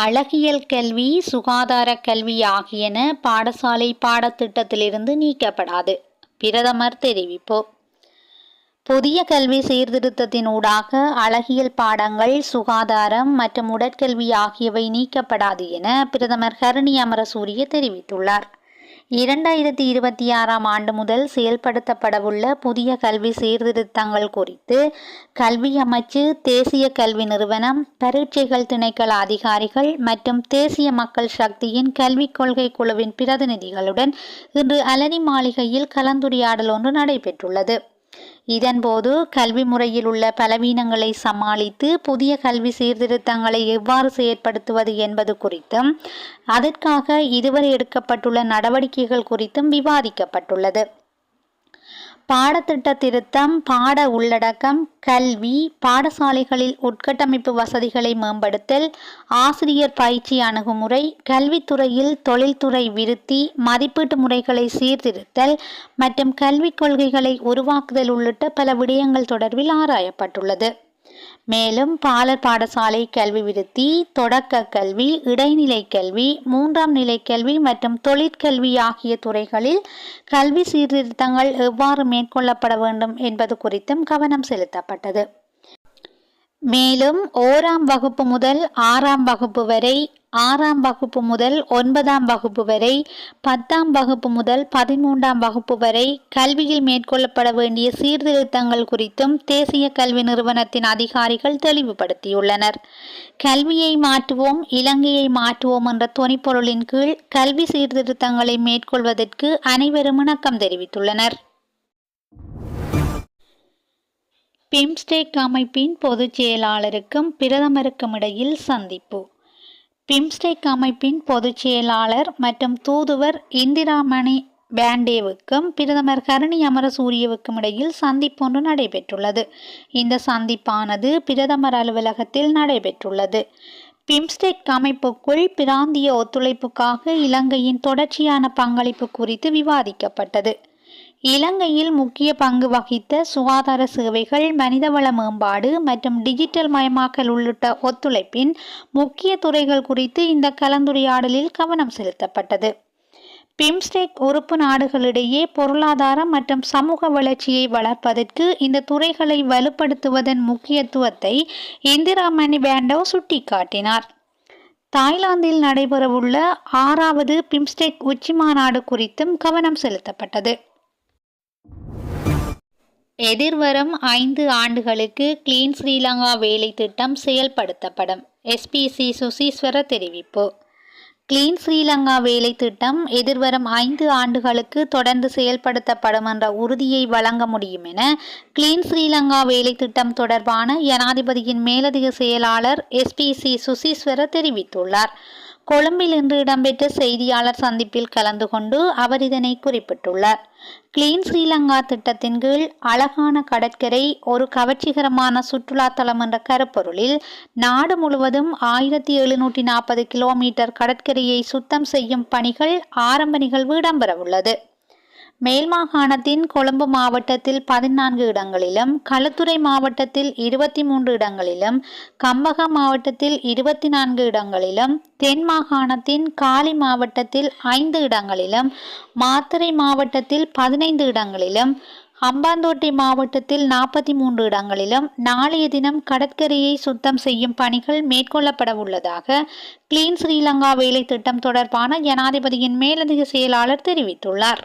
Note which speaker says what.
Speaker 1: அழகியல் கல்வி, சுகாதார கல்வி ஆகியன பாடசாலை பாடத்திட்டத்திலிருந்து நீக்கப்படாது. பிரதமர் தெரிவிப்பு. புதிய கல்வி சீர்திருத்தத்தினூடாக அழகியல் பாடங்கள், சுகாதாரம் மற்றும் உடற்கல்வி ஆகியவை நீக்கப்படாது என பிரதமர் ஹரணி அமரசூரிய தெரிவித்துள்ளார். 2026ஆம் ஆண்டு முதல் செயல்படுத்தப்படவுள்ள புதிய கல்வி சீர்திருத்தங்கள் குறித்து கல்வி அமைச்சு, தேசிய கல்வி நிறுவனம், பரீட்சைகள் திணைக்கள அதிகாரிகள் மற்றும் தேசிய மக்கள் சக்தியின் கல்விக் கொள்கை குழுவின் பிரதிநிதிகளுடன் இன்று அலரி மாளிகையில் கலந்துரையாடல் ஒன்று நடைபெற்றுள்ளது. இதன்போது கல்வி முறையில் உள்ள பலவீனங்களை சமாளித்து புதிய கல்வி சீர்திருத்தங்களை எவ்வாறு செயற்படுத்துவது என்பது குறித்தும் அதற்காக இதுவரை எடுக்கப்பட்டுள்ள நடவடிக்கைகள் குறித்தும் விவாதிக்கப்பட்டுள்ளது. பாடத்திட்ட திருத்தம், பாட உள்ளடக்கம், கல்வி, பாடசாலைகளில் உட்கட்டமைப்பு வசதிகளை மேம்படுத்தல், ஆசிரியர் பயிற்சி அணுகுமுறை, கல்வித்துறையில் தொழில்துறை விருத்தி, மதிப்பீட்டு முறைகளை சீர்திருத்தல் மற்றும் கல்விக் கொள்கைகளை உருவாக்குதல் உள்ளிட்ட பல விடயங்கள் தொடர்பில் ஆராயப்பட்டுள்ளது. மேலும் பாலர் பாடசாலை கல்வி விருத்தி, தொடக்க கல்வி, இடைநிலை கல்வி, 3ஆம் நிலை கல்வி மற்றும் தொழிற்கல்வி ஆகிய துறைகளில் கல்வி சீர்திருத்தங்கள் எவ்வாறு மேற்கொள்ளப்பட வேண்டும் என்பது குறித்தும் கவனம் செலுத்தப்பட்டது. மேலும் 1ஆம் வகுப்பு முதல் 6ஆம் வகுப்பு வரை, 6ஆம் வகுப்பு முதல் 9ஆம் வகுப்பு வரை, 10ஆம் வகுப்பு முதல் 13ஆம் வகுப்பு வரை கல்வியில் மேற்கொள்ளப்பட வேண்டிய சீர்திருத்தங்கள் குறித்தும் தேசிய கல்வி நிறுவனத்தின் அதிகாரிகள் தெளிவுபடுத்தியுள்ளனர். கல்வியை மாற்றுவோம், இலங்கையை மாற்றுவோம் என்ற தொனிப்பொருளின் கீழ் கல்வி சீர்திருத்தங்களை மேற்கொள்வதற்கு அனைவரும் இணக்கம் தெரிவித்துள்ளனர். பிம்ஸ்டெக் அமைப்பின் பொதுச் செயலாளருக்கும் பிரதமருக்கும் இடையில் சந்திப்பு. பிம்ஸ்டெக் அமைப்பின் பொதுச் செயலாளர் மற்றும் தூதுவர் இந்திராமணி பேண்டேவுக்கும் பிரதமர் ஹரணி அமரசூரியவுக்கும் இடையில் சந்திப்பு ஒன்று நடைபெற்றுள்ளது. இந்த சந்திப்பானது பிரதமர் அலுவலகத்தில் நடைபெற்றுள்ளது. பிம்ஸ்டெக் அமைப்புக்குள் பிராந்திய ஒத்துழைப்புக்காக இலங்கையின் தொடர்ச்சியான பங்களிப்பு குறித்து விவாதிக்கப்பட்டது. இலங்கையில் முக்கிய பங்கு வகித்த சுகாதார சேவைகள், மனிதவள மேம்பாடு மற்றும் டிஜிட்டல் மயமாக்கல் உள்ளிட்ட ஒத்துழைப்பின் முக்கிய துறைகள் குறித்து இந்த கலந்துரையாடலில் கவனம் செலுத்தப்பட்டது. பிம்ஸ்டெக் உறுப்பு நாடுகளிடையே பொருளாதார மற்றும் சமூக வளர்ச்சியை வளர்ப்பதற்கு இந்த துறைகளை வலுப்படுத்துவதன் முக்கியத்துவத்தை இந்திராமணி பேண்டோ சுட்டிக்காட்டினார். தாய்லாந்தில் நடைபெறவுள்ள 6வது பிம்ஸ்டெக் உச்சிமாநாடு குறித்தும் கவனம் செலுத்தப்பட்டது. எதிர்வரும் 5 ஆண்டுகளுக்கு கிளீன் ஸ்ரீலங்கா வேலை திட்டம் செயல்படுத்தப்படும். SPC சுசீஸ்வர தெரிவிப்பு. கிளீன் ஸ்ரீலங்கா வேலை திட்டம் எதிர்வரும் 5 ஆண்டுகளுக்கு தொடர்ந்து செயல்படுத்தப்படும் என்ற உறுதியை வழங்க முடியும் என கிளீன் ஸ்ரீலங்கா வேலை திட்டம் தொடர்பான ஜனாதிபதியின் மேலதிக செயலாளர் SPC சுசீஸ்வர தெரிவித்துள்ளார். கொழும்பில் இன்று இடம்பெற்ற செய்தியாளர் சந்திப்பில் கலந்து கொண்டு அவர் இதனை குறிப்பிட்டுள்ளார். கிளீன் ஸ்ரீலங்கா திட்டத்தின் கீழ் அழகான கடற்கரை, ஒரு கவர்ச்சிகரமான சுற்றுலா தலம் என்ற கருப்பொருளில் நாடு முழுவதும் 1740 கிலோமீட்டர் கடற்கரையை சுத்தம் செய்யும் பணிகள் ஆரம்ப நிகழ்வு இடம்பெறவுள்ளது. மேல் மாகாணத்தின் கொழும்பு மாவட்டத்தில் 14 இடங்களிலும், களுத்துறை மாவட்டத்தில் 23 இடங்களிலும், கம்பகா மாவட்டத்தில் 24 இடங்களிலும், தென் மாகாணத்தின் காலி மாவட்டத்தில் 5 இடங்களிலும், மாத்தறை மாவட்டத்தில் 15 இடங்களிலும், ஹம்பாந்தோட்டை மாவட்டத்தில் 43 இடங்களிலும் நாளைய தினம் கடற்கரையை சுத்தம் செய்யும் பணிகள் மேற்கொள்ளப்பட உள்ளதாக கிளீன் ஸ்ரீலங்கா வேலை திட்டம் தொடர்பான ஜனாதிபதியின் மேலதிக செயலாளர் தெரிவித்துள்ளார்.